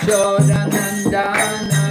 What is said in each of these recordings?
Yashodanandana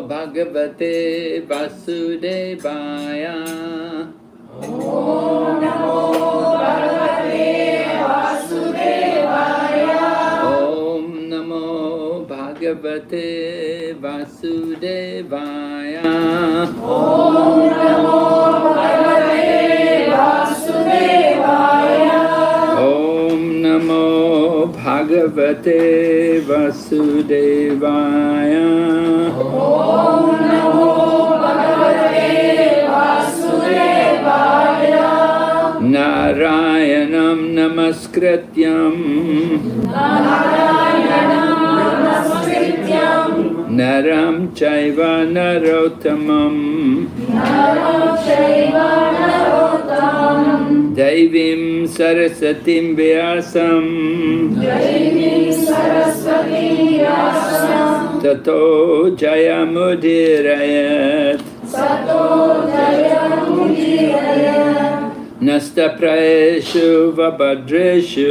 Bhagavate Vasudevaya. Om Namo Bhagavate Vasudevaya. Om Namo Bhagavate Vasudevaya. Om Namo Bhagavate Vasudevaya. Om Namo Bhagavate Vasudevaya. Om Namo Bhagavate Vasudevaya. Narayanam Namaskrityam Naram Chaiva Narottamam Devim Sarasatim Vyasam Tato Jayamudirayat Nasta Praeshu Vabhadreshu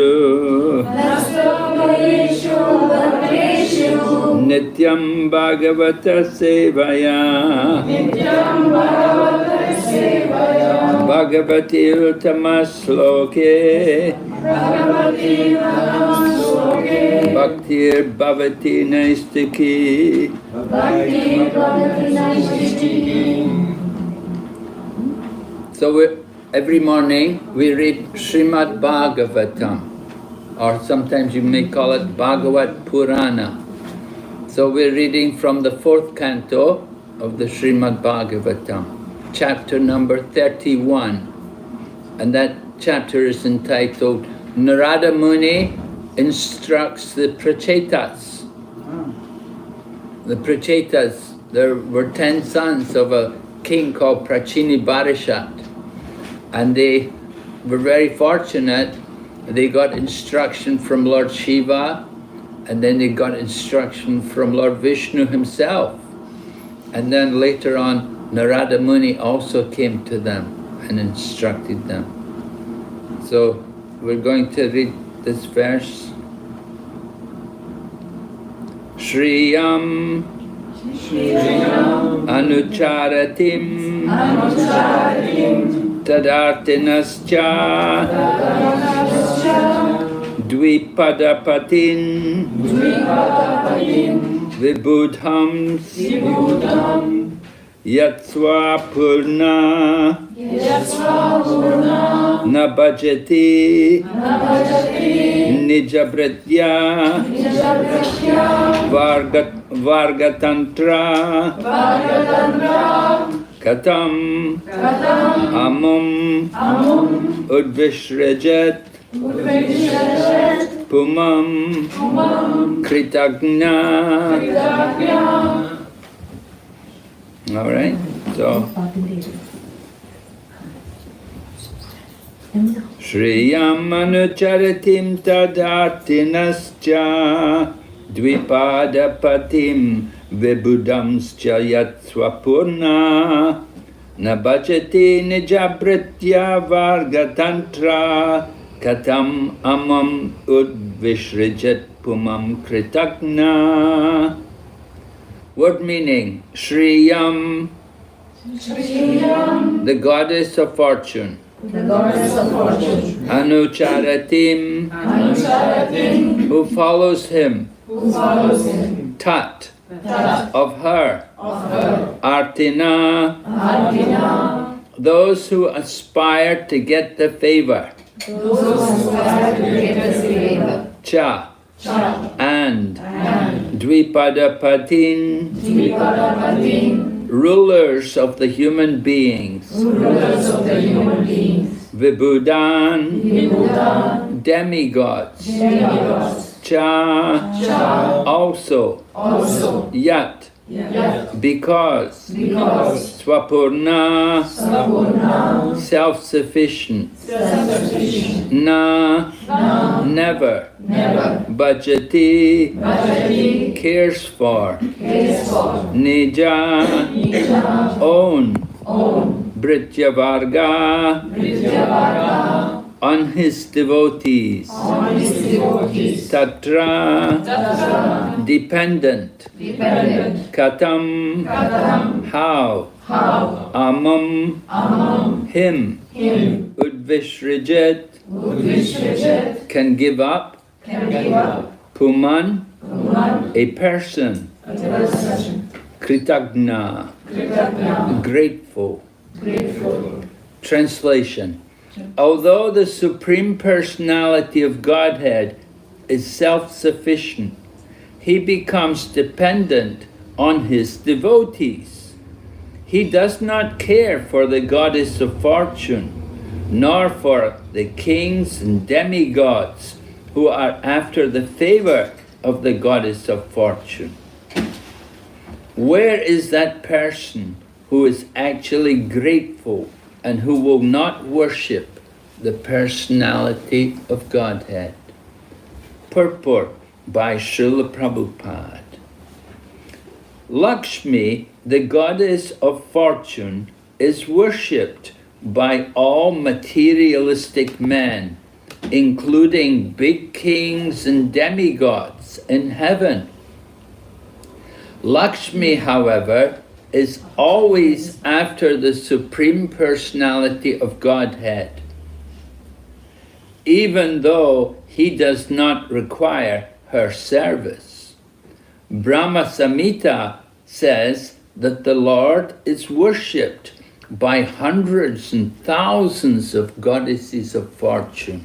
Nityam Bhagavata Sevaya Bhagavati Uttama Sloke Bhaktir Bhavati Naistiki. So every morning we read Srimad Bhagavatam, or sometimes you may call it Bhagavat Purana. So we're reading from the 4th canto of the Srimad Bhagavatam, chapter number 31. And that chapter is entitled Narada Muni instructs the Prachetas. The Prachetas, there were 10 sons of a king called Prachini Barishat. And they were very fortunate They got instruction from Lord Shiva, and then they got instruction from Lord Vishnu himself. And then later on, Narada Muni also came to them and instructed them. So we're going to read this verse. Shriyam Anucharatim Tadartinascha Dvipadapatin Vibudhams Yatsva Purna Nabhajati Nijabritya Vargatantra Katam Amum Udvishrajat Pumam Kritagna. All right, so Shriyam Anucharatim Tadartinascha Dvipadapatim Vibudamscha Yatsvapurna Nabhajati Nijabritya Vargatantra Katam Amam Udvishrijat Pumam Kritagna. Word meaning, Shriyam, the goddess of fortune. Anucharatim, who follows him. Tat, of her. Artina, those who aspire to get the favor. Cha, and Dvipadapatin, rulers of the human beings. Vibudan, demigods. Cha, also. Yat, because. Swapurna, self-sufficient. Na, never. Bhajati, cares for. Nija, own. Brityavarga, on his devotees. Tatra, dependent. Katam, how. Amam, him. Udvishrijat, can give up. Puman, a person. Kritagna, grateful. Translation. Although the Supreme Personality of Godhead is self-sufficient, he becomes dependent on his devotees. He does not care for the goddess of fortune, nor for the kings and demigods who are after the favor of the goddess of fortune. Where is that person who is actually grateful and who will not worship the personality of Godhead? Purport by Srila Prabhupada. Lakshmi, the goddess of fortune, is worshipped by all materialistic men, including big kings and demigods in heaven. Lakshmi, however, is always after the Supreme Personality of Godhead, even though he does not require her service. Brahma Samhita says that the Lord is worshipped by hundreds and thousands of goddesses of fortune,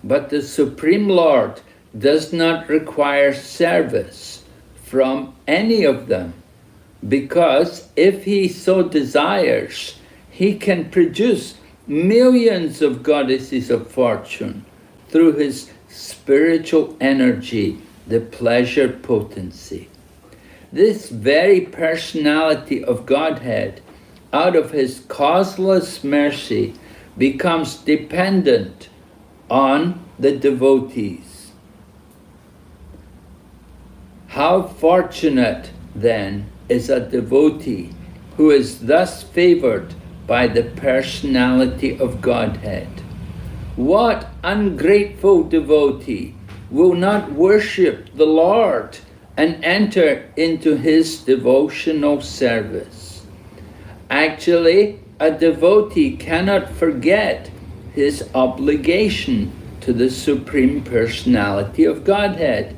but the Supreme Lord does not require service from any of them, because if he so desires, he can produce millions of goddesses of fortune through his spiritual energy, the pleasure potency. This very personality of Godhead, out of his causeless mercy, becomes dependent on the devotees. How fortunate, then, is a devotee who is thus favored by the personality of Godhead. What ungrateful devotee will not worship the Lord and enter into his devotional service? Actually, a devotee cannot forget his obligation to the Supreme Personality of Godhead,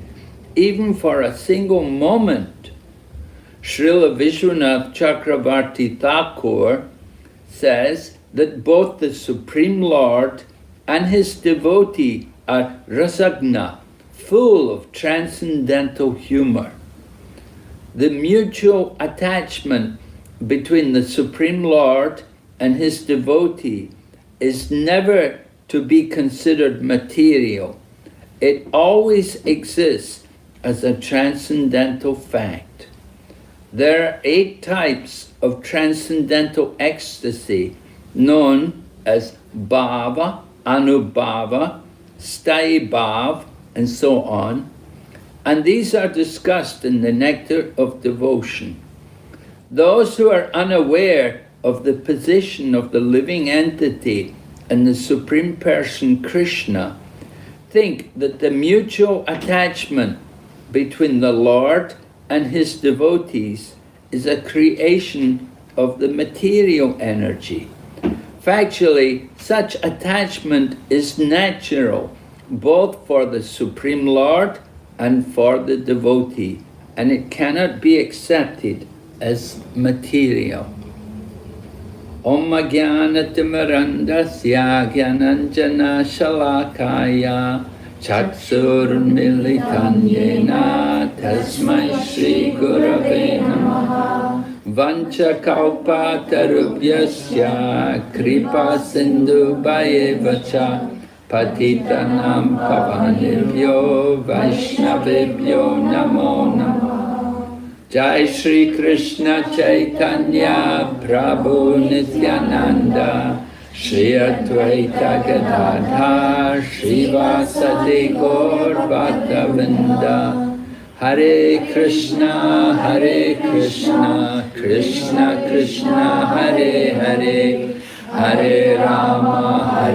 even for a single moment. Srila Vishwanath Chakravarti Thakur says that both the Supreme Lord and his devotee are rasagna, full of transcendental humor. The mutual attachment between the Supreme Lord and his devotee is never to be considered material. It always exists as a transcendental fact. There are 8 types of transcendental ecstasy known as bhava, anubhava, sthayi bhav, and so on, and these are discussed in the Nectar of Devotion. Those who are unaware of the position of the living entity and the Supreme Person Krishna think that the mutual attachment between the Lord and his devotees is a creation of the material energy. Factually, such attachment is natural, both for the Supreme Lord and for the devotee, and it cannot be accepted as material. Om Jnana-timirandasya Jnananjana Shalakaya Chaksurmilitan Yena Tasmai Shri Gurave Namaha Vancha Kalpa Tarubhyasya Kripa Sindhu Bhayevacha Patitanam Pavanebhyo Vaishnavebhyo Namo Namaha. Jai Shri Krishna Chaitanya Prabhu Nityananda Shri Advaita Gadadhar Srivasadi Gaur Bhaktavinda. Hare Krishna, Krishna Krishna, Hare Hare, Hare Rama,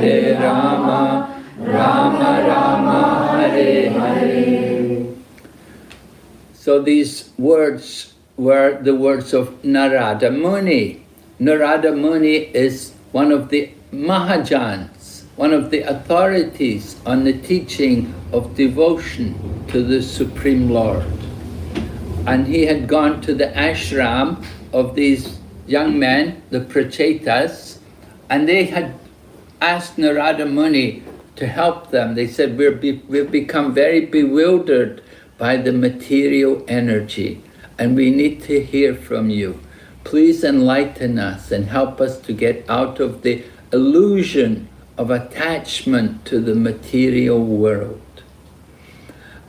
Rama Rama, Hare Hare. So these words were the words of Narada Muni. Narada Muni is one of the Mahajans, one of the authorities on the teaching of devotion to the Supreme Lord. And he had gone to the ashram of these young men, the Prachetas, and they had asked Narada Muni to help them. They said, we've become very bewildered by the material energy, and we need to hear from you. Please enlighten us and help us to get out of the illusion of attachment to the material world.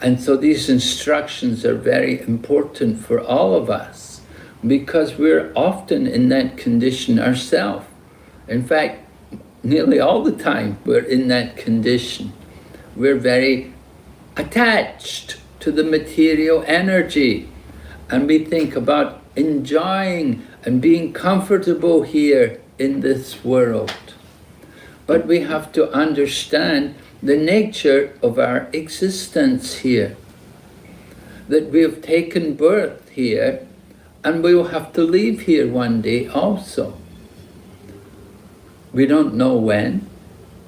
And so these instructions are very important for all of us, because we're often in that condition ourselves. In fact, nearly all the time we're in that condition. We're very attached to the material energy, and we think about enjoying and being comfortable here in this world. But we have to understand the nature of our existence here, that we have taken birth here and we will have to leave here one day also. We don't know when.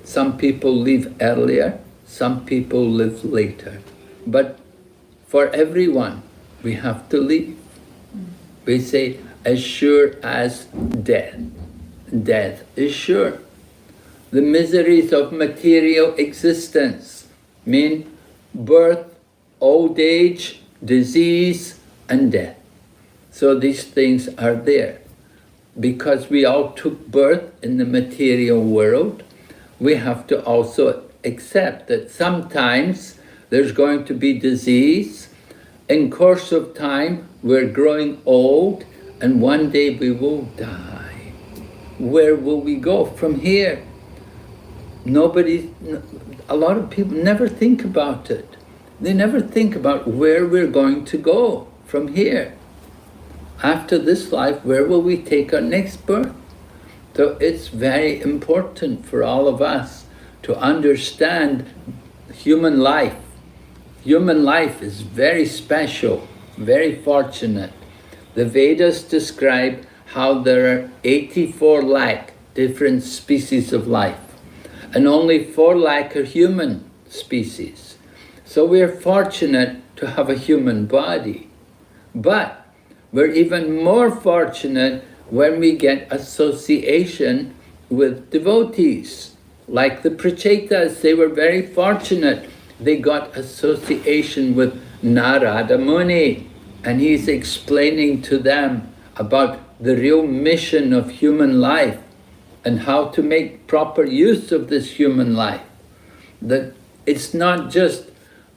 Some people leave earlier, some people live later. But for everyone, we have to leave. We say, as sure as death. Death is sure. The miseries of material existence mean birth, old age, disease, and death. So these things are there. Because we all took birth in the material world, we have to also accept that sometimes there's going to be disease. In course of time, we're growing old, and one day we will die. Where will we go from here? a lot of people never think about it. They never think about where we're going to go from here. After this life, where will we take our next birth? So it's very important for all of us to understand human life. Human life is very special, very fortunate. The Vedas describe how there are 84 lakh different species of life, and only 4 lakh are human species. So we're fortunate to have a human body. But we're even more fortunate when we get association with devotees. Like the Prachetas, they were very fortunate. They got association with Narada Muni, and he's explaining to them about the real mission of human life and how to make proper use of this human life. That it's not just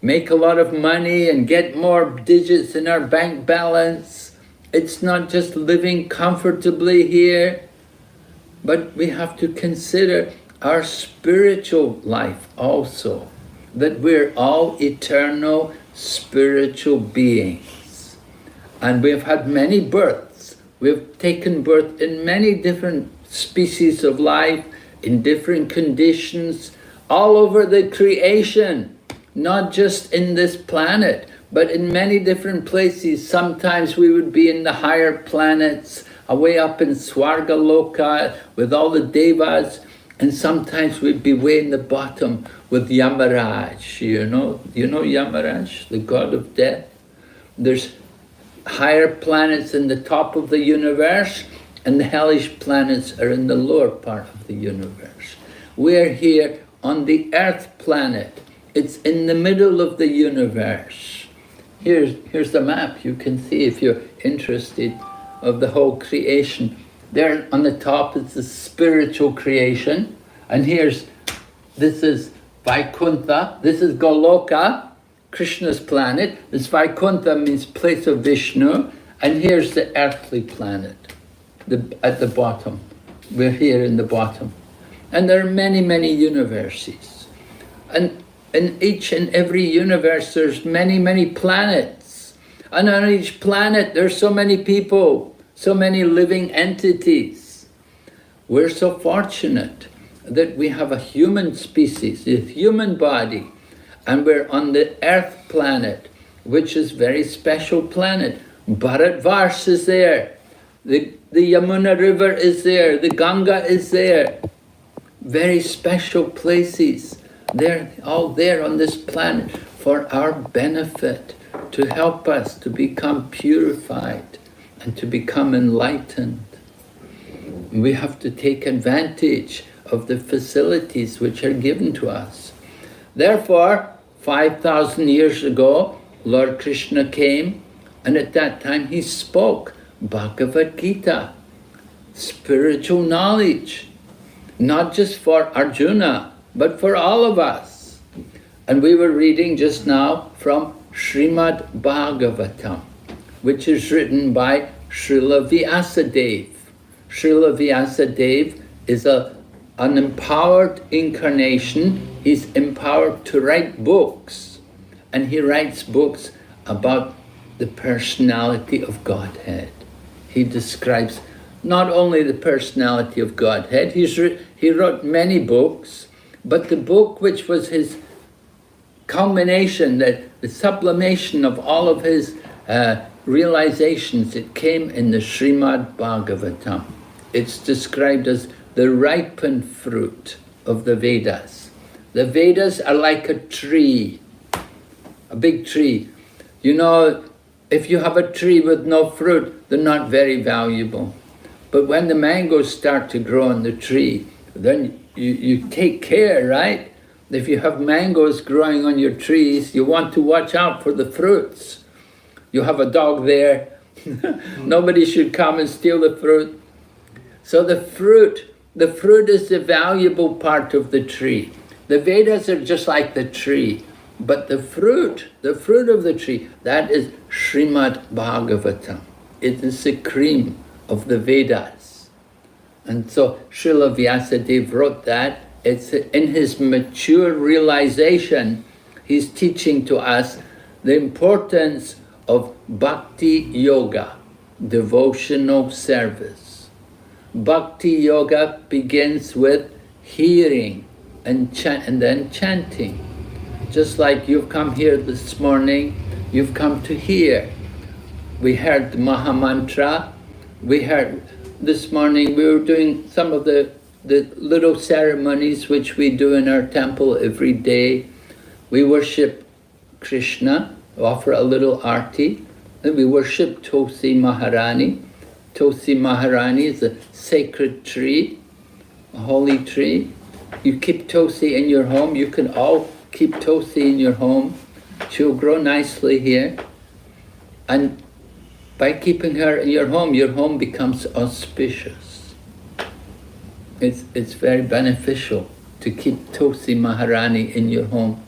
make a lot of money and get more digits in our bank balance. It's not just living comfortably here, but we have to consider our spiritual life also, that we're all eternal spiritual beings. And we've had many births. We've taken birth in many different species of life, in different conditions, all over the creation, not just in this planet, but in many different places. Sometimes we would be in the higher planets, away up in Swargaloka with all the devas, and sometimes we'd be way in the bottom with Yamaraj. You know Yamaraj, the god of death? There's higher planets in the top of the universe, and the hellish planets are in the lower part of the universe. We're here on the Earth planet. It's in the middle of the universe. Here's the map. You can see, if you're interested, of the whole creation. There on the top is the spiritual creation, and this is Vaikuntha, this is Goloka, Krishna's planet. This Vaikuntha means place of Vishnu, and here's the earthly planet, at the bottom. We're here in the bottom. And there are many, many universes. And in each and every universe there's many, many planets. And on each planet there's so many people, so many living entities. We're so fortunate that we have a human species, a human body, and we're on the Earth planet, which is a very special planet. Bharatvarsh is there, the Yamuna River is there, the Ganga is there. Very special places. They're all there on this planet for our benefit, to help us to become purified and to become enlightened. We have to take advantage of the facilities which are given to us. Therefore, 5,000 years ago, Lord Krishna came, and at that time he spoke Bhagavad Gita, spiritual knowledge, not just for Arjuna, but for all of us. And we were reading just now from Srimad Bhagavatam, which is written by Srila Vyasadeva. Srila Vyasadeva is an empowered incarnation. He's empowered to write books, and he writes books about the personality of Godhead. He describes not only the personality of Godhead, he wrote many books, but the book which was his culmination, the sublimation of all of his realizations, it came in the Srimad Bhagavatam. It's described as the ripened fruit of the Vedas. The Vedas are like a tree, a big tree. You know, if you have a tree with no fruit, they're not very valuable. But when the mangoes start to grow on the tree, then you take care, right? If you have mangoes growing on your trees, you want to watch out for the fruits. You have a dog there. Nobody should come and steal the fruit. So the fruit is the valuable part of the tree. The Vedas are just like the tree, but the fruit of the tree, that is Srimad Bhagavatam. It is the cream of the Vedas. And so Srila Vyasadeva wrote that, It's in his mature realization, he's teaching to us the importance of bhakti yoga, devotional service. Bhakti yoga begins with hearing and then chanting. Just like you've come here this morning, you've come to hear. We heard the Maha Mantra. We heard this morning, we were doing some of the little ceremonies which we do in our temple every day. We worship Krishna, offer a little arti, and we worship Tulsi Maharani. Tulsi Maharani is a sacred tree, a holy tree. You keep Tulsi in your home. You can all keep Tulsi in your home. She'll grow nicely here. And by keeping her in your home becomes auspicious. It's very beneficial to keep Tulsi Maharani in your home.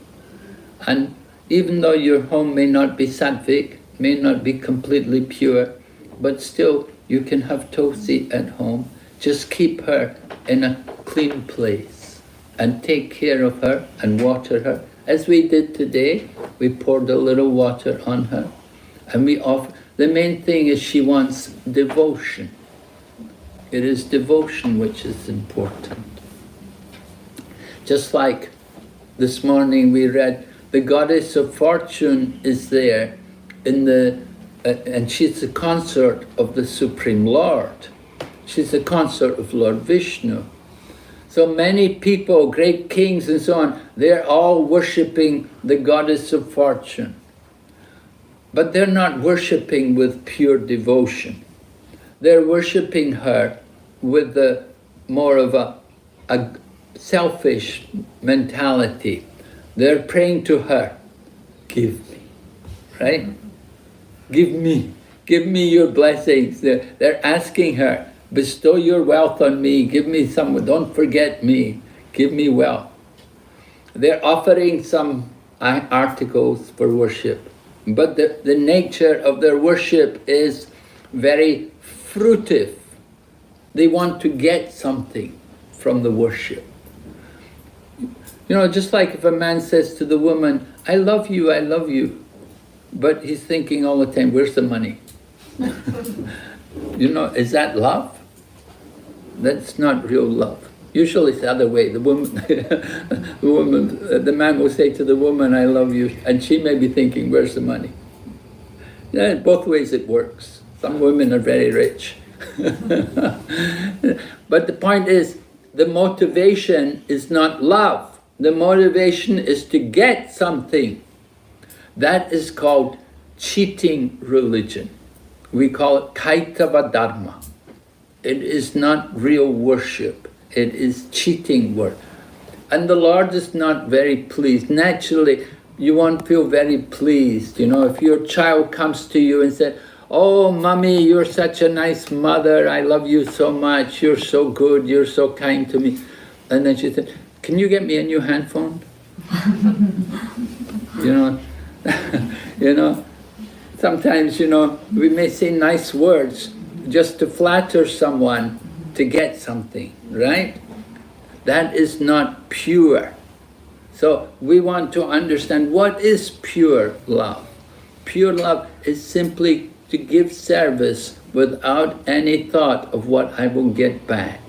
And even though your home may not be sattvic, may not be completely pure, but still you can have Tulsi at home. Just keep her in a clean place and take care of her and water her. As we did today, we poured a little water on her and we offer. The main thing is she wants devotion. It is devotion which is important. Just like this morning we read, the goddess of fortune is there in and she's the consort of the Supreme Lord. She's the consort of Lord Vishnu. So many people, great kings and so on, they're all worshipping the goddess of fortune. But they're not worshipping with pure devotion. They're worshipping her with more of a selfish mentality. They're praying to her, give me, right? Give me your blessings. They're asking her, bestow your wealth on me, give me some, don't forget me, give me wealth. They're offering some articles for worship. But the nature of their worship is very fruitive. They want to get something from the worship. You know, just like if a man says to the woman, I love you, but he's thinking all the time, where's the money? You know, is that love? That's not real love. Usually it's the other way. The man will say to the woman, I love you, and she may be thinking, where's the money? Yeah, both ways it works. Some women are very rich. But the point is, the motivation is not love. The motivation is to get something. That is called cheating religion. We call it kaitava dharma. It is not real worship. It is cheating work. And the Lord is not very pleased. Naturally, you won't feel very pleased. You know, if your child comes to you and says, oh, mommy, you're such a nice mother. I love you so much. You're so good. You're so kind to me. And then she said, can you get me a new handphone? You know, sometimes, we may say nice words just to flatter someone to get something, right? That is not pure. So we want to understand what is pure love. Pure love is simply to give service without any thought of what I will get back.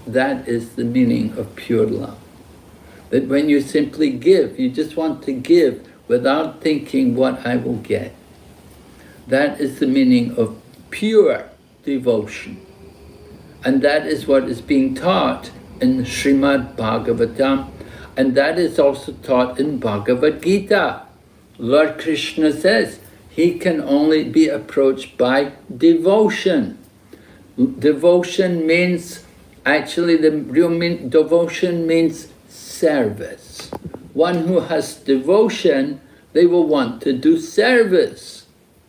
That is the meaning of pure love. That when you simply give, you just want to give without thinking what I will get. That is the meaning of pure devotion. And that is what is being taught in Srimad Bhagavatam, and that is also taught in Bhagavad Gita. Lord Krishna says he can only be approached by devotion. Devotion means, actually the real devotion means service. One who has devotion, they will want to do service.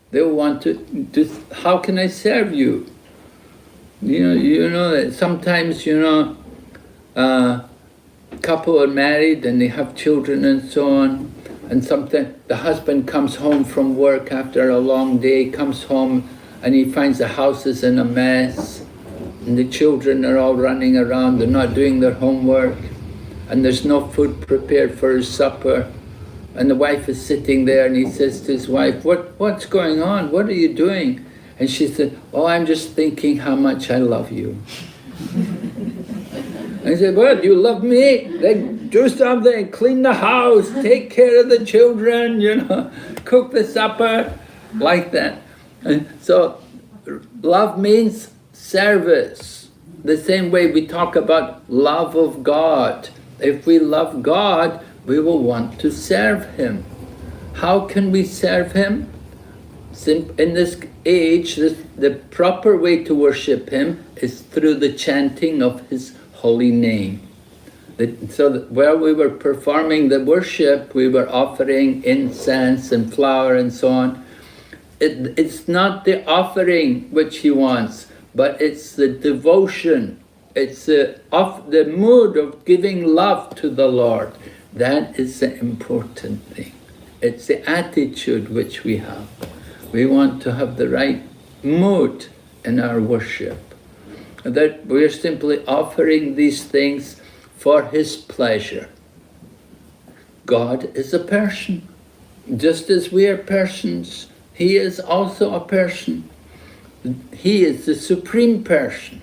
They will want to do, how can I serve you? You know that sometimes, couple are married and they have children and so on, and sometimes the husband comes home from work after a long day, comes home and he finds the house is in a mess and the children are all running around, they're not doing their homework, and there's no food prepared for his supper. And the wife is sitting there, and he says to his wife, what's going on? What are you doing? And she said, oh, I'm just thinking how much I love you. And he said, well, you love me? Then do something, clean the house, take care of the children, cook the supper, like that. And so love means service. The same way we talk about love of God. If we love God, we will want to serve Him. How can we serve Him? In this age, the proper way to worship Him is through the chanting of His holy name. So while we were performing the worship, we were offering incense and flour and so on. It's not the offering which He wants, but it's the devotion. It's the mood of giving love to the Lord. That is the important thing. It's the attitude which we have. We want to have the right mood in our worship. That we're simply offering these things for His pleasure. God is a person. Just as we are persons, He is also a person. He is the supreme person.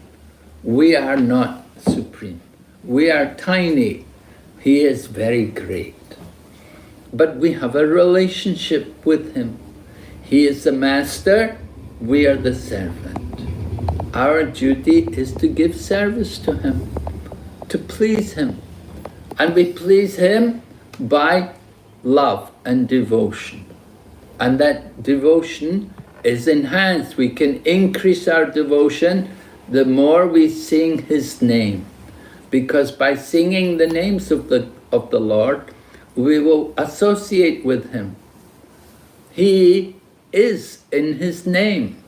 We are not supreme. We are tiny. He is very great. But we have a relationship with Him. He is the master, we are the servant. Our duty is to give service to Him, to please Him. And we please Him by love and devotion. And that devotion is enhanced. We can increase our devotion the more we sing His name. Because by singing the names of the Lord, we will associate with Him. He is in His name.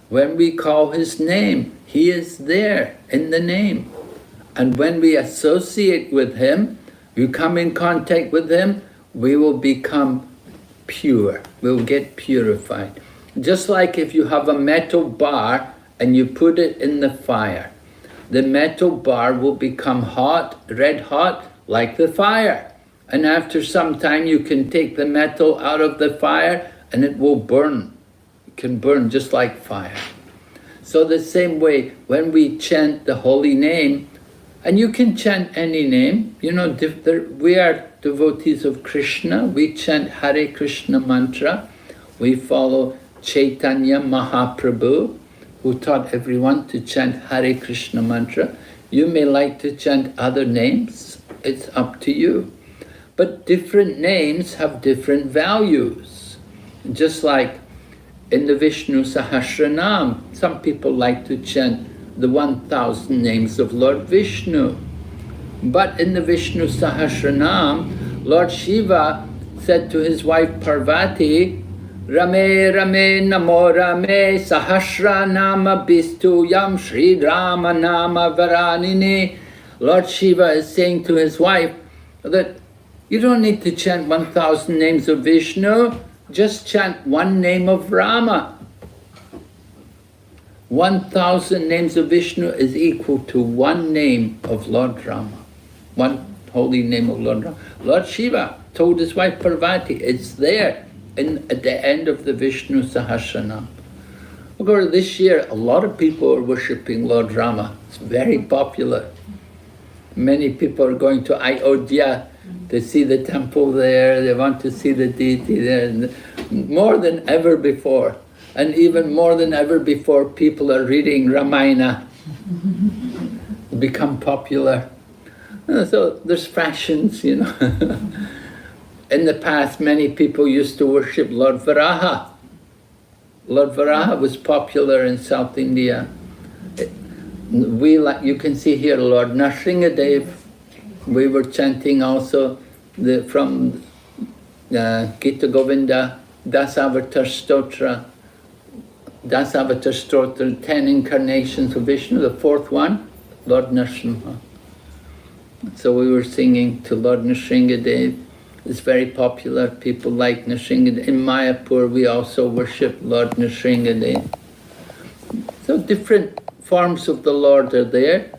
When we call His name, He is there in the name. And when we associate with Him, you come in contact with Him, we will become pure. We'll get purified. Just like if you have a metal bar and you put it in the fire, the metal bar will become hot, red hot, like the fire. And after some time you can take the metal out of the fire and it will burn. It can burn just like fire. So the same way, when we chant the holy name, and you can chant any name, we are devotees of Krishna, we chant Hare Krishna mantra, we follow Chaitanya Mahaprabhu, who taught everyone to chant Hare Krishna mantra. You may like to chant other names, it's up to you. But different names have different values. Just like in the Vishnu Sahasranam, some people like to chant the 1,000 names of Lord Vishnu. But in the Vishnu Sahasranam, Lord Shiva said to his wife Parvati, Rame Rame Namo Rame Sahasra Nama Bistu Yam Sri Rama Nama Varanini. Lord Shiva is saying to his wife that you don't need to chant 1,000 names of Vishnu, just chant one name of Rama. 1,000 names of Vishnu is equal to one name of Lord Rama. One holy name of Lord Rama. Lord Shiva told his wife Parvati, it's there at the end of the Vishnu Sahasranam. Of course, this year a lot of people are worshipping Lord Rama. It's very popular. Many people are going to Ayodhya to see the temple there. They want to see the deity there. More than ever before. And even more than ever before, people are reading Ramayana. Become popular. So there's fashions, In the past, many people used to worship Lord Varaha. Lord Varaha was popular in South India. You can see here Lord Nrsingadev. We were chanting also from Gita Govinda, Dasavatar Stotra, 10 incarnations of Vishnu, the fourth one, Lord Nrsimha. So we were singing to Lord Nrsingadev. It's very popular, people like Nrsingadev. In Mayapur we also worship Lord Nrsingadev. So different forms of the Lord are there,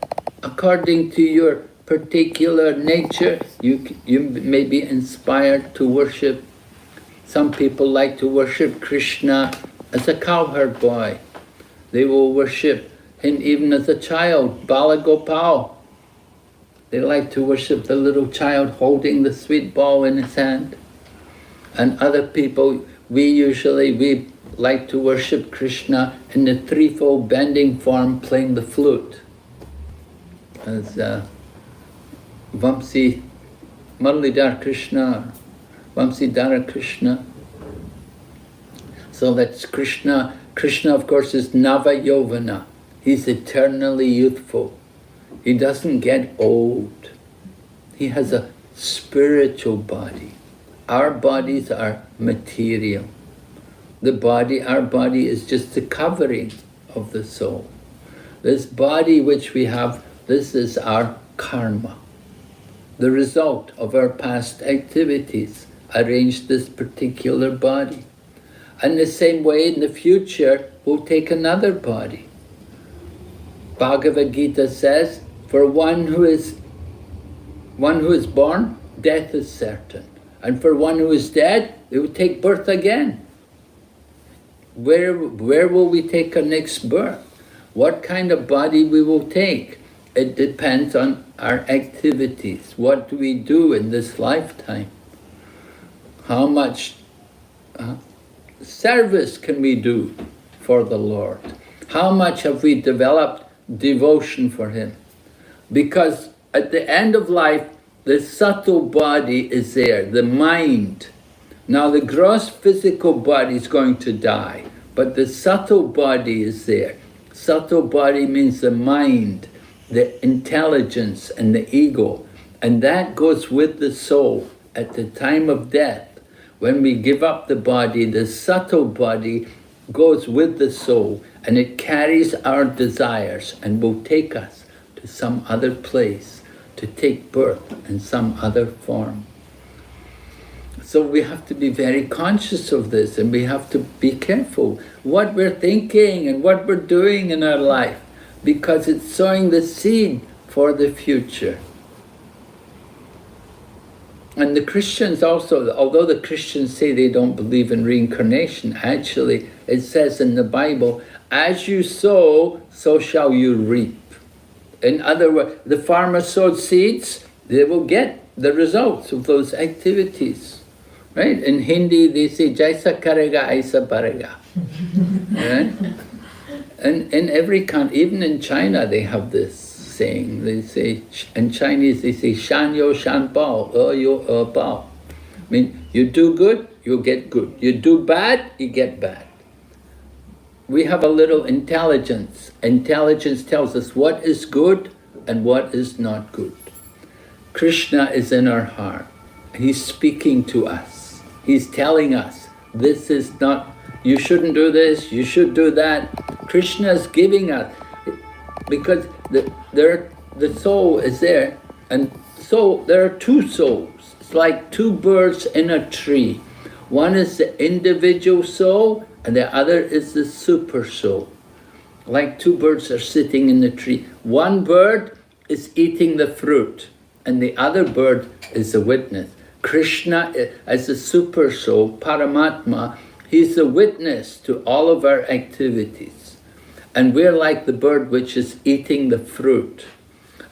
according to your particular nature. You may be inspired to worship. Some people like to worship Krishna as a cowherd boy. They will worship him even as a child, Bala Gopal. They like to worship the little child holding the sweet ball in his hand. And other people, we like to worship Krishna in the threefold bending form, playing the flute. As Vamsi Muralidhar Krishna, Vamsidhara Krishna. So that's Krishna. Krishna, of course, is Nava Yovana. He's eternally youthful. He doesn't get old. He has a spiritual body. Our bodies are material. Our body is just the covering of the soul. This body which we have, this is our karma. The result of our past activities arranged this particular body. And the same way in the future, we'll take another body. Bhagavad Gita says, for one who is born, death is certain. And for one who is dead, they will take birth again. Where will we take our next birth? What kind of body we will take? It depends on our activities. What do we do in this lifetime? How much service can we do for the Lord? How much have we developed devotion for Him? Because at the end of life, the subtle body is there, the mind. Now the gross physical body is going to die, but the subtle body is there. Subtle body means the mind, the intelligence and the ego. And that goes with the soul at the time of death. When we give up the body, the subtle body goes with the soul and it carries our desires and will take us to some other place, to take birth in some other form. So we have to be very conscious of this, and we have to be careful what we're thinking and what we're doing in our life, because it's sowing the seed for the future. And the Christians also, although the Christians say they don't believe in reincarnation, actually it says in the Bible, as you sow, so shall you reap. In other words, the farmer sowed seeds, they will get the results of those activities. Right? In Hindi, they say, Jaisa karega, aisa parega. Right? And in every country, even in China, they have this saying. They say, in Chinese, they say, shan yo shan bao, yo bao. I mean, you do good, you get good. You do bad, you get bad. We have a little intelligence. Intelligence tells us what is good and what is not good. Krishna is in our heart. He's speaking to us. He's telling us, this is not, you shouldn't do this, you should do that. Krishna is giving us, because the soul is there, and so there are two souls. It's like two birds in a tree. One is the individual soul, and the other is the super soul. Like two birds are sitting in the tree. One bird is eating the fruit, and the other bird is a witness. Krishna, as a super soul, Paramatma, he's a witness to all of our activities. And we're like the bird which is eating the fruit.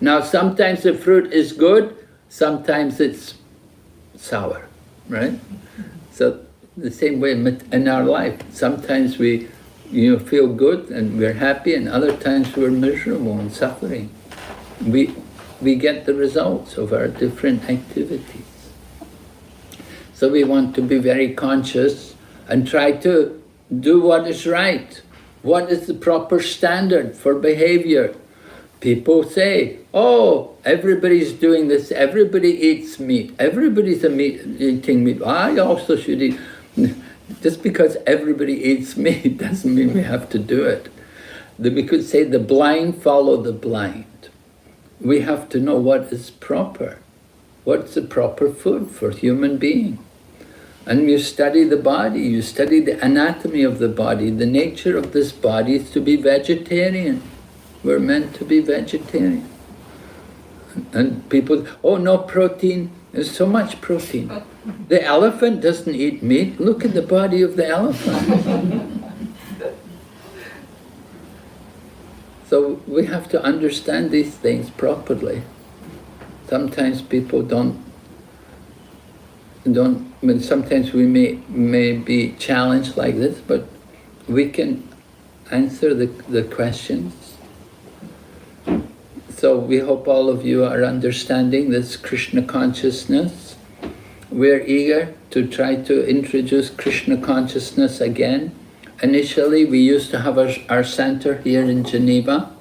Now, sometimes the fruit is good, sometimes it's sour, right? So the same way in our life, sometimes we feel good and we're happy, and other times we're miserable and suffering. We get the results of our different activities. So we want to be very conscious and try to do what is right. What is the proper standard for behavior? People say, oh, everybody's doing this, everybody eats meat, everybody's eating meat, I also should eat. Just because everybody eats meat doesn't mean we have to do it. We could say the blind follow the blind. We have to know what is proper. What's the proper food for human being? And you study the body, you study the anatomy of the body. The nature of this body is to be vegetarian. We're meant to be vegetarian. And people, oh, no protein. There's so much protein. The elephant doesn't eat meat. Look at the body of the elephant. So we have to understand these things properly. Sometimes people don't, sometimes we may be challenged like this, but we can answer the questions. So we hope all of you are understanding this Krishna consciousness. We're eager to try to introduce Krishna consciousness again. Initially, we used to have our center here in Geneva.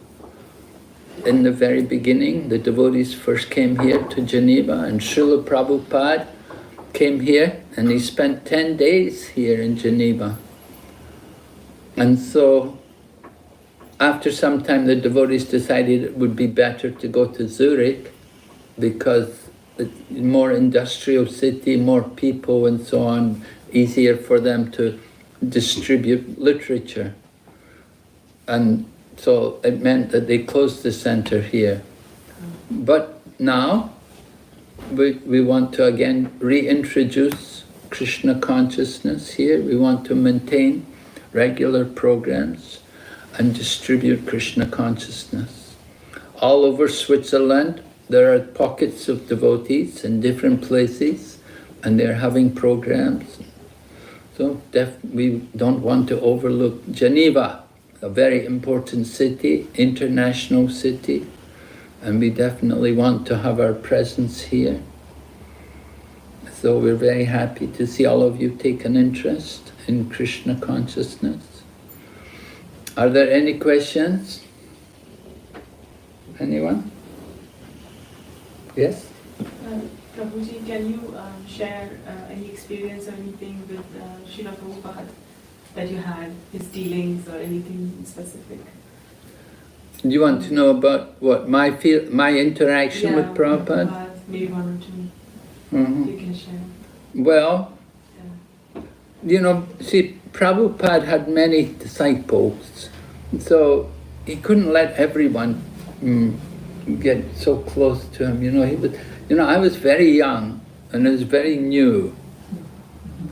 In the very beginning, the devotees first came here to Geneva, and Srila Prabhupada came here, and he spent 10 days here in Geneva. And so, after some time, the devotees decided it would be better to go to Zurich, because it's more industrial city, more people and so on, easier for them to distribute literature. And so it meant that they closed the center here. But now, we want to again reintroduce Krishna consciousness here. We want to maintain regular programs and distribute Krishna consciousness. All over Switzerland, there are pockets of devotees in different places, and they're having programs. So we don't want to overlook Geneva, a very important city, international city, and we definitely want to have our presence here. So we're very happy to see all of you take an interest in Krishna consciousness. Are there any questions? Anyone? Yes? Prabhuji, can you share any experience or anything with Srila Prabhupada that you had, his dealings or anything specific? Do you want to know about what my interaction with Prabhupada? Maybe one or two. You can share. Well, you know, see, Prabhupada had many disciples, so he couldn't let everyone get so close to him. You know, he was. You know, I was very young and I was very new,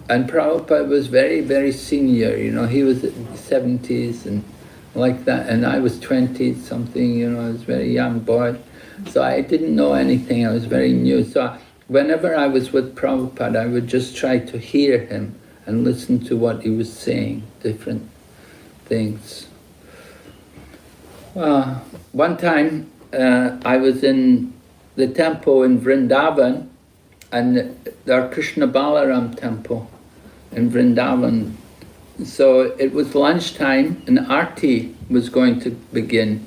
and Prabhupada was very, very senior. You know, he was in his 70s and like that, and I was 20 something. You know, I was a very young boy, so I didn't know anything. I was very new. So whenever I was with Prabhupada, I would just try to hear him and listen to what he was saying, different things. One time I was in the temple in Vrindavan, and our Krishna Balaram temple in Vrindavan. So it was lunchtime and Aarti was going to begin.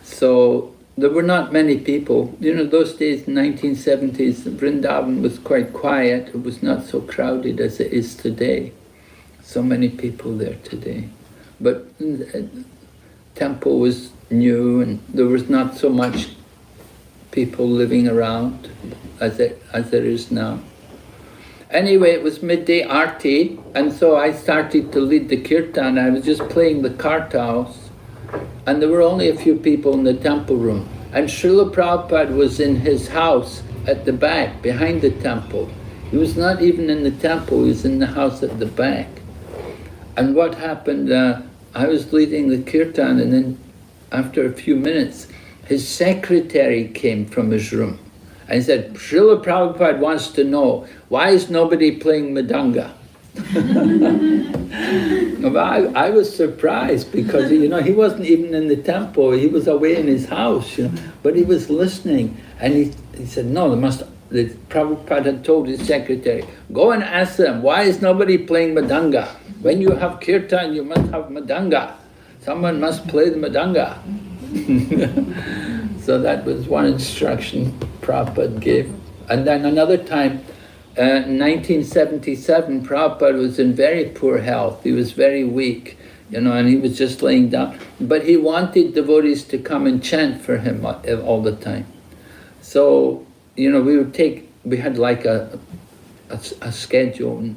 So there were not many people. You know, those days, 1970s, Vrindavan was quite quiet. It was not so crowded as it is today. So many people there today. But the temple was new and there was not so much people living around as there is now. Anyway, it was midday Aarti, and so I started to lead the kirtan. I was just playing the kartals, and there were only a few people in the temple room. And Srila Prabhupada was in his house at the back, behind the temple. He was not even in the temple, he was in the house at the back. And what happened, I was leading the kirtan, and then after a few minutes, his secretary came from his room and said, Srila Prabhupada wants to know, why is nobody playing Mridanga? I was surprised because, you know, he wasn't even in the temple, he was away in his house, you know, but he was listening, and he said, no, the Prabhupada had told his secretary, go and ask them, why is nobody playing Mridanga? When you have kirtan, you must have Mridanga. Someone must play the Mridanga. So that was one instruction Prabhupada gave. And then another time, in 1977, Prabhupada was in very poor health. He was very weak, you know, and he was just laying down. But he wanted devotees to come and chant for him all the time. So, you know, we had like a schedule, and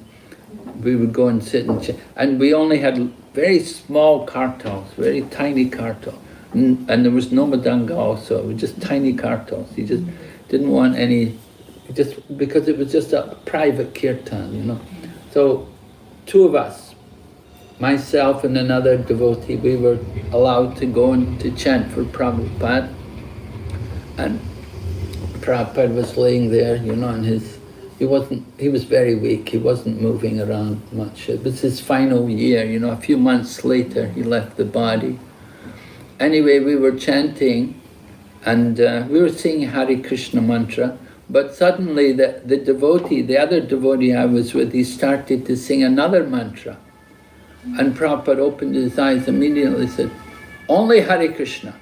we would go and sit and chant. And we only had very small kartals, very tiny kartals. And there was no madanga also, it was just tiny kartals. He just didn't want any, just because it was just a private kirtan, you know. So 2 of us, myself and another devotee, we were allowed to go and to chant for Prabhupada. And Prabhupada was laying there, you know, and he was very weak, he wasn't moving around much. It was his final year, you know, a few months later he left the body. Anyway, we were chanting and we were singing Hare Krishna mantra, but suddenly the devotee, the other devotee I was with, he started to sing another mantra. And Prabhupada opened his eyes immediately and said, "Only Hare Krishna."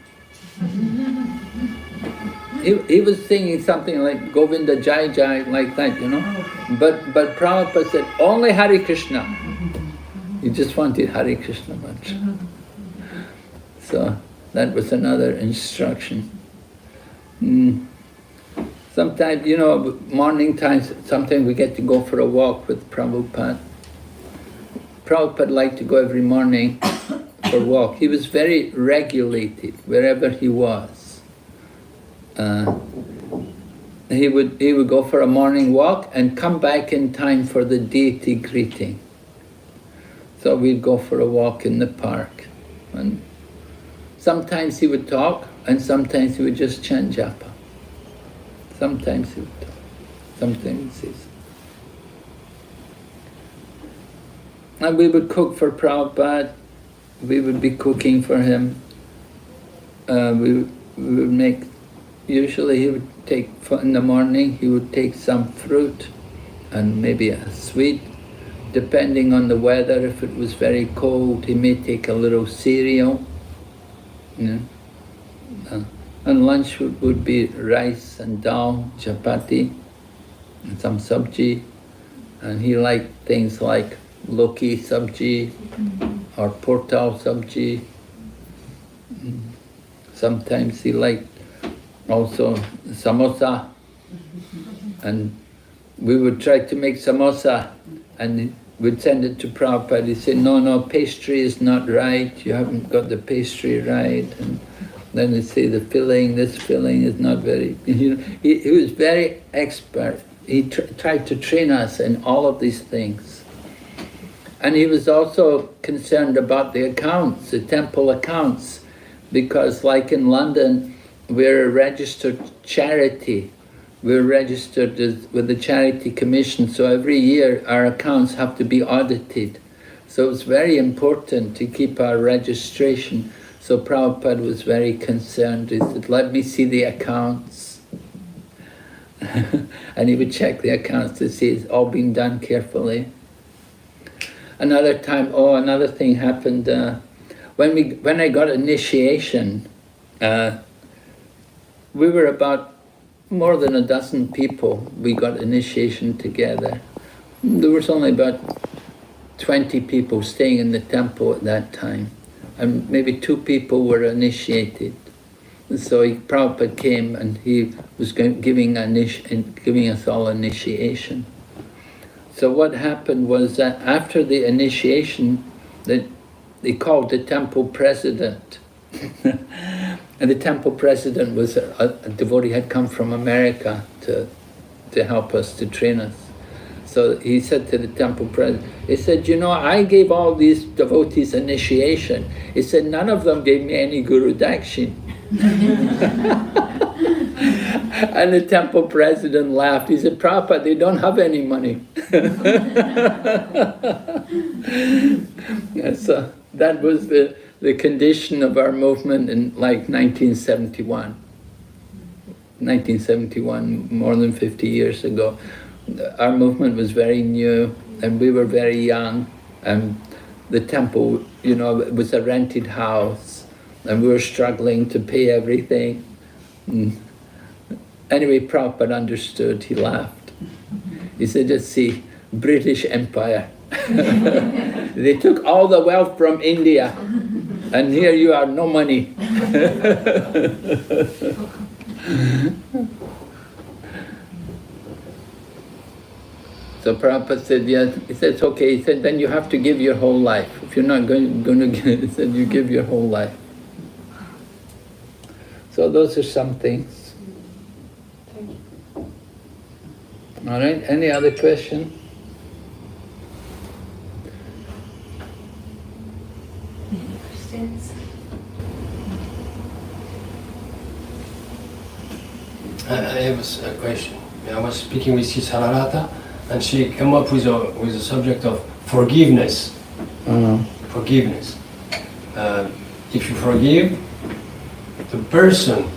He was singing something like Govinda Jai Jai, like that, you know. But Prabhupada said, "Only Hare Krishna." He just wanted Hare Krishna mantra. So that was another instruction. Sometimes, you know, morning times, sometimes we get to go for a walk with Prabhupada. Prabhupada liked to go every morning for a walk. He was very regulated wherever he was. He would go for a morning walk and come back in time for the deity greeting. So we'd go for a walk in the park. And sometimes he would talk, and sometimes he would just chant japa. Sometimes he would talk, sometimes he would. And we would cook for Prabhupada. We would be cooking for him. We would make, usually he would take, in the morning, he would take some fruit and maybe a sweet. Depending on the weather, if it was very cold, he may take a little cereal. You know? And lunch would be rice and dal, chapati, and some sabji. And he liked things like loki sabji or portal sabji. Sometimes he liked also samosa. And we would try to make samosa and we'd send it to Prabhupada. He'd say, no, pastry is not right, you haven't got the pastry right. And then he'd say this filling is not very, you know, he was very expert. He tried to train us in all of these things. And he was also concerned about the accounts, the temple accounts, because like in London, we're a registered charity. We're registered with the Charity Commission, so every year our accounts have to be audited. So it's very important to keep our registration. So Prabhupada was very concerned. He said, "Let me see the accounts." And he would check the accounts to see it's all been done carefully. Another time, another thing happened. When I got initiation, we were about more than a dozen people. We got initiation together. There was only about 20 people staying in the temple at that time, and maybe 2 people were initiated. So Prabhupada came and he was giving us all initiation. So what happened was that after the initiation, they called the temple president. And the temple president was a devotee had come from America to help us, to train us. So he said to the temple president, he said, "You know, I gave all these devotees initiation." He said, "None of them gave me any Guru Dakshin." And the temple president laughed. He said, "Prabhupada, they don't have any money." Yeah, so that was the condition of our movement in like 1971. 1971, more than 50 years ago. Our movement was very new and we were very young, and the temple, you know, it was a rented house and we were struggling to pay everything. Anyway, Prabhupada understood, he laughed. He said, "Just see, British Empire. They took all the wealth from India, and here you are, no money." So Prabhupada said, "Yes." He said, "It's okay." He said, "Then you have to give your whole life. If you're not going to give," he said, "you give your whole life." those are some things. Thank you. All right, any other question? Any questions? I have a question. I was speaking with Sis Hararata, and she came up with a subject of forgiveness. Forgiveness. If you forgive the person,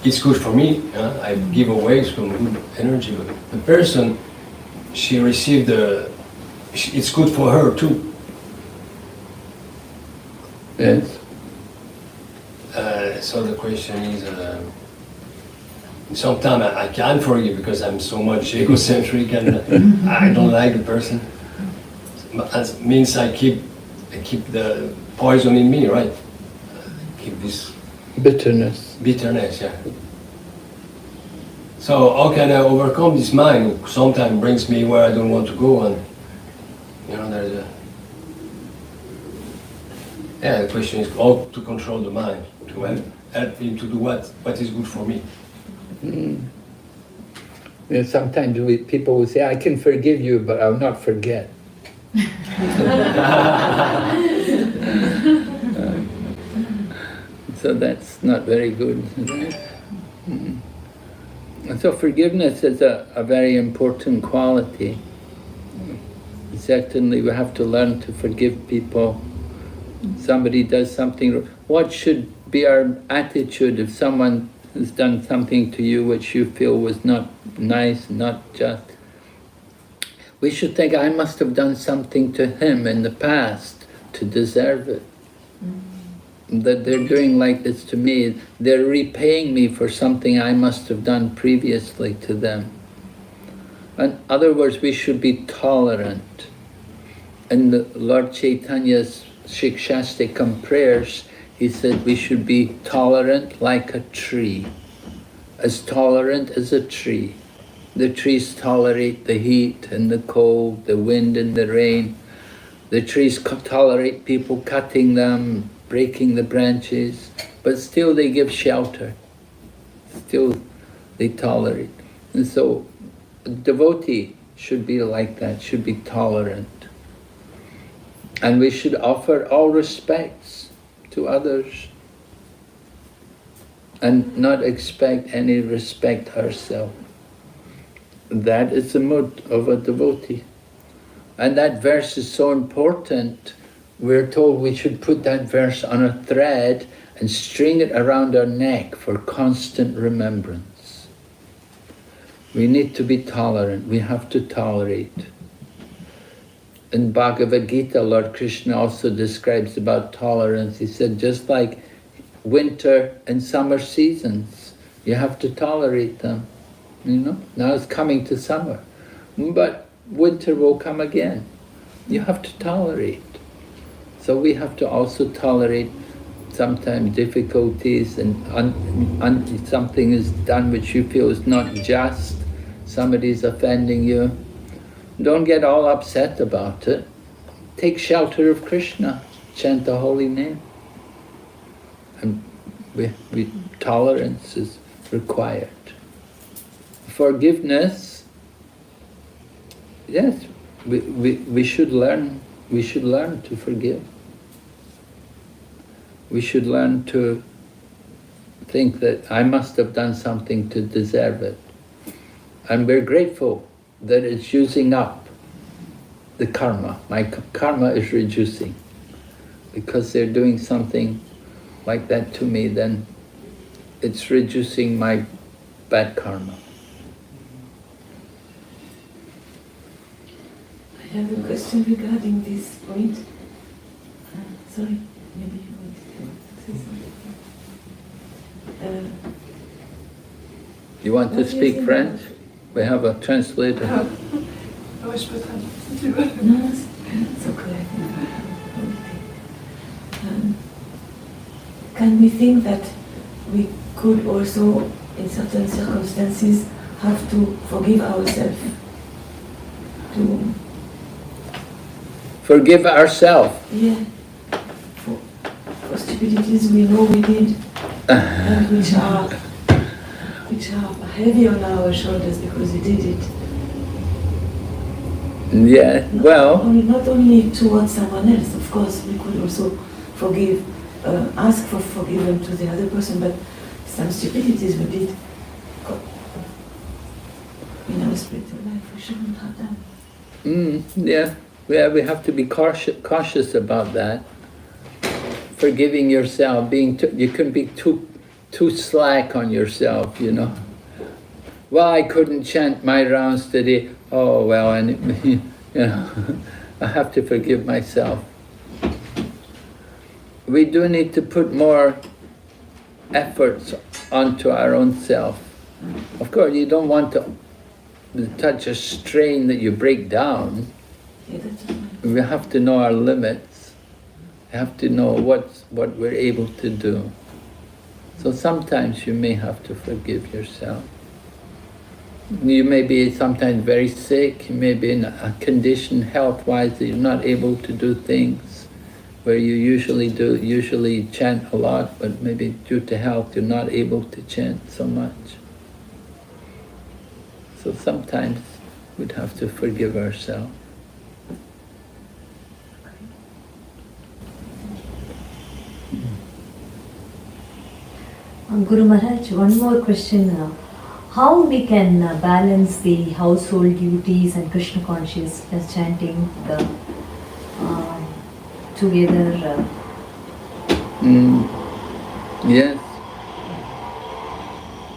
it's good for me. I give away some good energy, but the person, she received it's good for her too. Yes. So the question is, sometimes I can't forgive because I'm so much egocentric and I don't like the person. That means I keep the poison in me, right? Keep this Bitterness. bitterness, yeah. So how can I overcome this mind who sometimes brings me where I don't want to go? And there's a the question is how to control the mind to help him to do what is good for me. Sometimes people will say, I can forgive you, but I'll not forget. So that's not very good, right? And so forgiveness is a very important quality. Certainly we have to learn to forgive people. Somebody does something, what should be our attitude if someone has done something to you which you feel was not nice, not just? We should think, I must have done something to him in the past to deserve it. That they're doing like this to me, they're repaying me for something I must have done previously to them. In other words, we should be tolerant. In the Lord Chaitanya's Shikshastikam prayers, he said we should be tolerant like a tree, as tolerant as a tree. The trees tolerate the heat and the cold, the wind and the rain. The trees tolerate people cutting them, breaking the branches, but still they give shelter. Still they tolerate. And so a devotee should be like that, should be tolerant. And we should offer all respects to others and not expect any respect ourselves. That is the mood of a devotee. And that verse is so important. We're told we should put that verse on a thread and string it around our neck for constant remembrance. We need to be tolerant. We have to tolerate. In Bhagavad Gita, Lord Krishna also describes about tolerance. He said, just like winter and summer seasons, you have to tolerate them. Now it's coming to summer, but winter will come again. You have to tolerate. So we have to also tolerate sometimes difficulties and something is done which you feel is not just, somebody's offending you. Don't get all upset about it. Take shelter of Krishna, chant the holy name. And tolerance is required. Forgiveness, yes, we should learn to forgive. We should learn to think that I must have done something to deserve it. And we're grateful that it's using up the karma. My karma is reducing. Because they're doing something like that to me, then it's reducing my bad karma. I have a question regarding this point. Sorry, maybe you want to say something. You want to What do you speak think French? We have a translator. Oh, je peux traduire si tu veux. No, it's okay. Can we think that we could also, in certain circumstances, have to forgive ourselves? Forgive ourselves. Yeah, for stupidities we know we did. and which are heavy on our shoulders because we did it. Yeah, well, Not only towards someone else, of course, we could also forgive, ask for forgiveness to the other person, but some stupidities we did in our spiritual life, we shouldn't have done. yeah, we have to be cautious about that. Forgiving yourself, you can be too slack on yourself, you know. Well, I couldn't chant my rounds today. Oh well, and you know, I have to forgive myself. We do need to put more efforts onto our own self. Of course, you don't want to touch a strain that you break down. Yeah, that's right. We have to know our limits. We have to know what we're able to do. So sometimes you may have to forgive yourself. You may be sometimes very sick, you may be in a condition health-wise that you're not able to do things where you usually chant a lot, but maybe due to health you're not able to chant so much. So sometimes we'd have to forgive ourselves. Guru Maharaj, one more question. How we can balance the household duties and Krishna consciousness chanting together? Yes.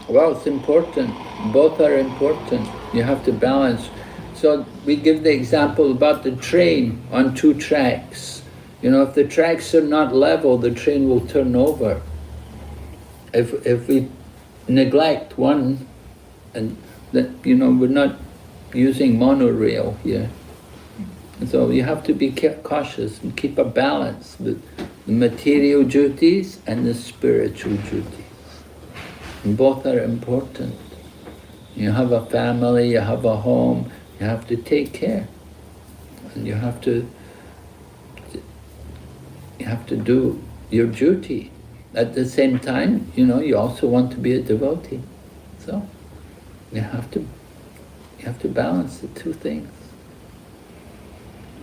Well, it's important. Both are important. You have to balance. So we give the example about the train on 2 tracks. You know, if the tracks are not level, the train will turn over. If we neglect one, and that, you know, we're not using monorail here. So you have to be cautious and keep a balance with the material duties and the spiritual duties. And both are important. You have a family, you have a home, you have to take care. And you have to do your duty. At the same time, you know, you also want to be a devotee. So you have to balance the 2 things.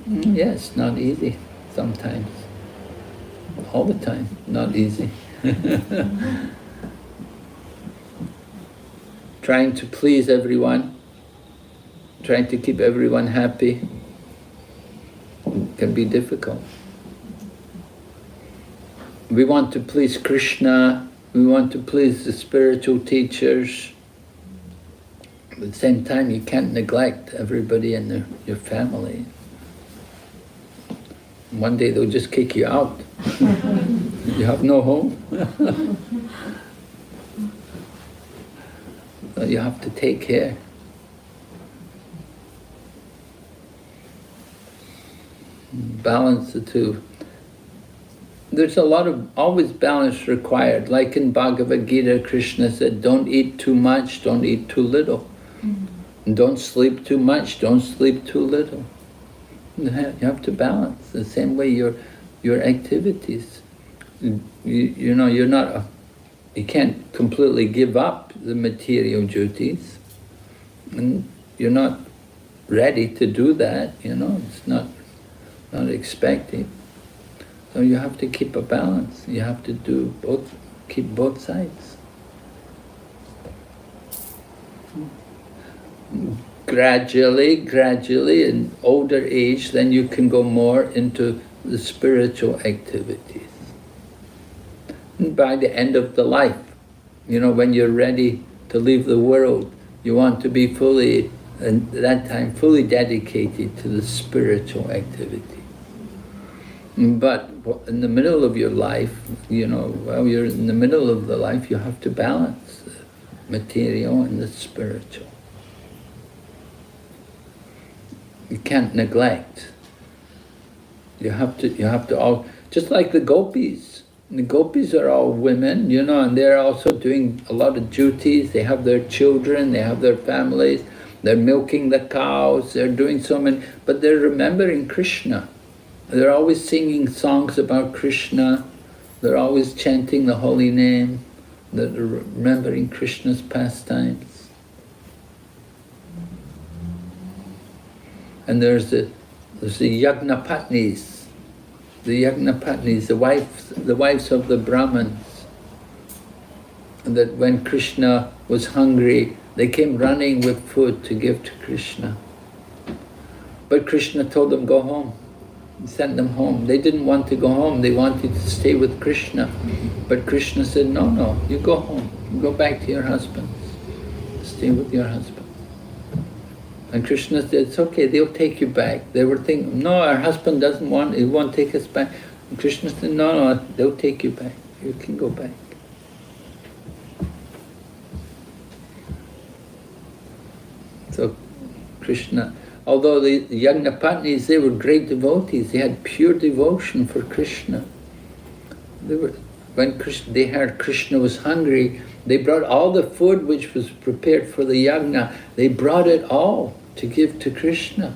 Yes, not easy sometimes. All the time, not easy. Trying to please everyone, trying to keep everyone happy can be difficult. We want to please Krishna, we want to please the spiritual teachers. At the same time, you can't neglect everybody in your family. One day they'll just kick you out. You have no home. So you have to take care. Balance the 2. There's a lot of always balance required. Like in Bhagavad Gita, Krishna said, don't eat too much, don't eat too little. And don't sleep too much, don't sleep too little. You have to balance. The same way your activities. You know, you can't completely give up the material duties. And you're not ready to do that, you know, it's not expected. So you have to keep a balance. You have to do both, keep both sides. Gradually, in older age, then you can go more into the spiritual activities. And by the end of the life, you know, when you're ready to leave the world, you want to be fully, at that time, fully dedicated to the spiritual activity. But in the middle of your life, you know, while you're in the middle of the life, you have to balance the material and the spiritual. You can't neglect. You have to all, just like the gopis. The gopis are all women, you know, and they're also doing a lot of duties. They have their children, they have their families, they're milking the cows, they're doing so many, but they're remembering Krishna. They're always singing songs about Krishna. They're always chanting the holy name. that are remembering Krishna's pastimes. And there's the Yagnapatnis, the wives of the Brahmins. And that when Krishna was hungry, they came running with food to give to Krishna. But Krishna told them, go home. He sent them home. They didn't want to go home, they wanted to stay with Krishna. But Krishna said, no, you go home. You go back to your husbands. Stay with your husband. And Krishna said, it's okay, they'll take you back. They were thinking, no, our husband doesn't want, he won't take us back. And Krishna said, no, they'll take you back. You can go back. So Krishna, although the Yagnapatnis, they were great devotees, they had pure devotion for Krishna. When they heard Krishna was hungry, they brought all the food which was prepared for the yagna, they brought it all to give to Krishna.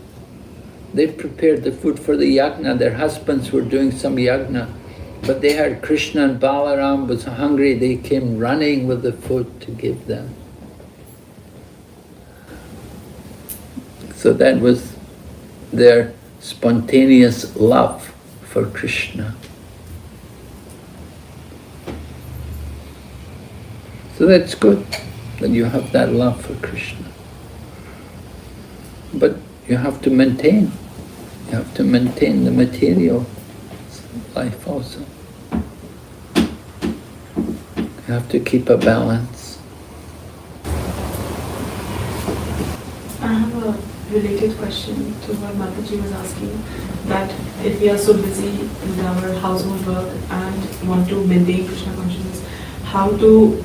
They prepared the food for the yagna, their husbands were doing some yagna, but they heard Krishna and Balaram was hungry, they came running with the food to give them. So that was their spontaneous love for Krishna. So that's good that you have that love for Krishna. But you have to maintain the material life also. You have to keep a balance. I have a related question to what Mataji was asking, that if we are so busy with our household work and want to maintain Krishna consciousness, how to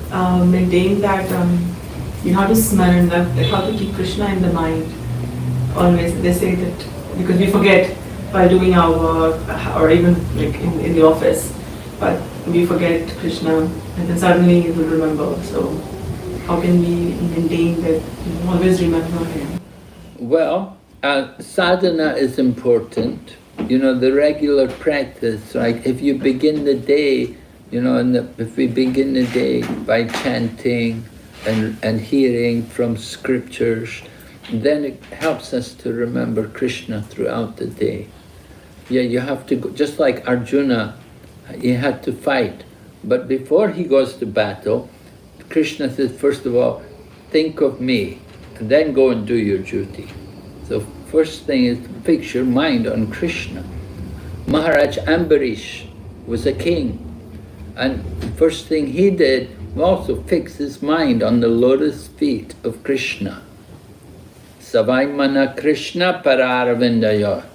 maintain that, how to smaran, how to keep Krishna in the mind. Always they say that, because we forget while doing our work or even like in the office, but we forget Krishna and then suddenly we'll remember. So how can we maintain that, always remember him? Well, sadhana is important. The regular practice, like if you begin the day, if we begin the day by chanting and hearing from scriptures, then it helps us to remember Krishna throughout the day. Yeah, you have to go, just like Arjuna, he had to fight. But before he goes to battle, Krishna says, first of all, think of me, and then go and do your duty. So first thing is to fix your mind on Krishna. Maharaj Ambarish was a king, and the first thing he did was also fix his mind on the lotus feet of Krishna. Savai mana Krishna pararavindaya.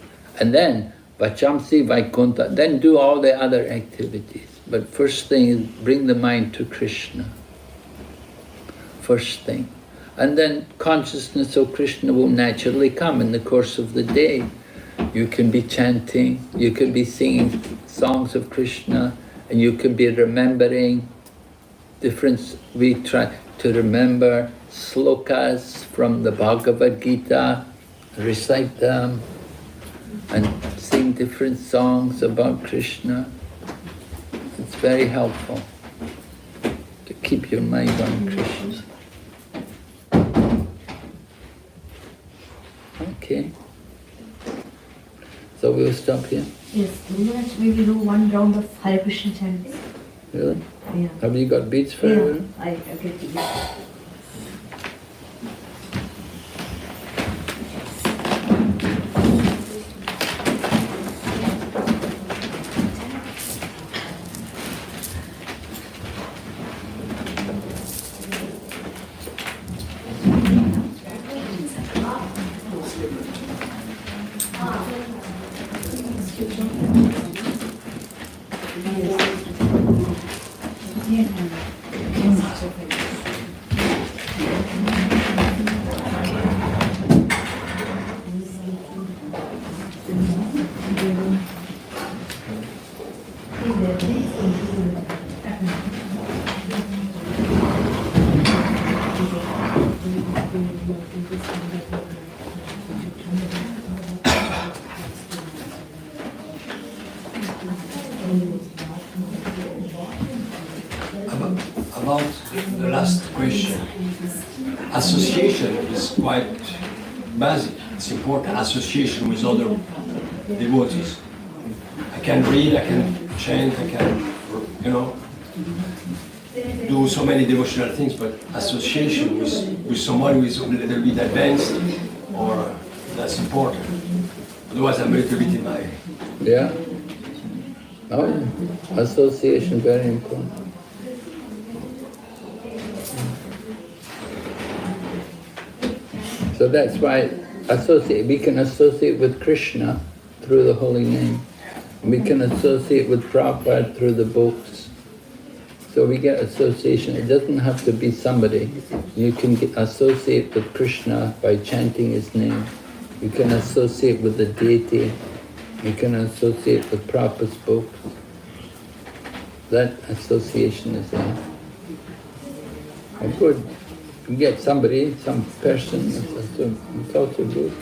And then Vachamsi Vaikunta, then do all the other activities. But first thing is bring the mind to Krishna. First thing. And then consciousness of Krishna will naturally come in the course of the day. You can be chanting, you can be singing songs of Krishna, and you can be remembering different, we try to remember slokas from the Bhagavad Gita, recite them, and sing different songs about Krishna. It's very helpful to keep your mind on Krishna. Okay. So we'll stop here. Yes, we will do one round of Hare Krishna chants. Really? Yeah. Have you got beads for Yeah, everyone? I get to you. the last question. Association is quite basic. It's important. Association with other devotees. I can read, I can chant, I can, do so many devotional things, but association with someone who is a little bit advanced, or that's important. Otherwise, I'm a little bit in my... Yeah. Oh, yeah. Association, very important. So that's why we can associate with Krishna through the holy name. We can associate with Prabhupada through the books. So we get association. It doesn't have to be somebody. You can associate with Krishna by chanting his name. You can associate with the deity. You can associate with Prabhupada's books. That association is there. Good. You get somebody, some person, it's also good.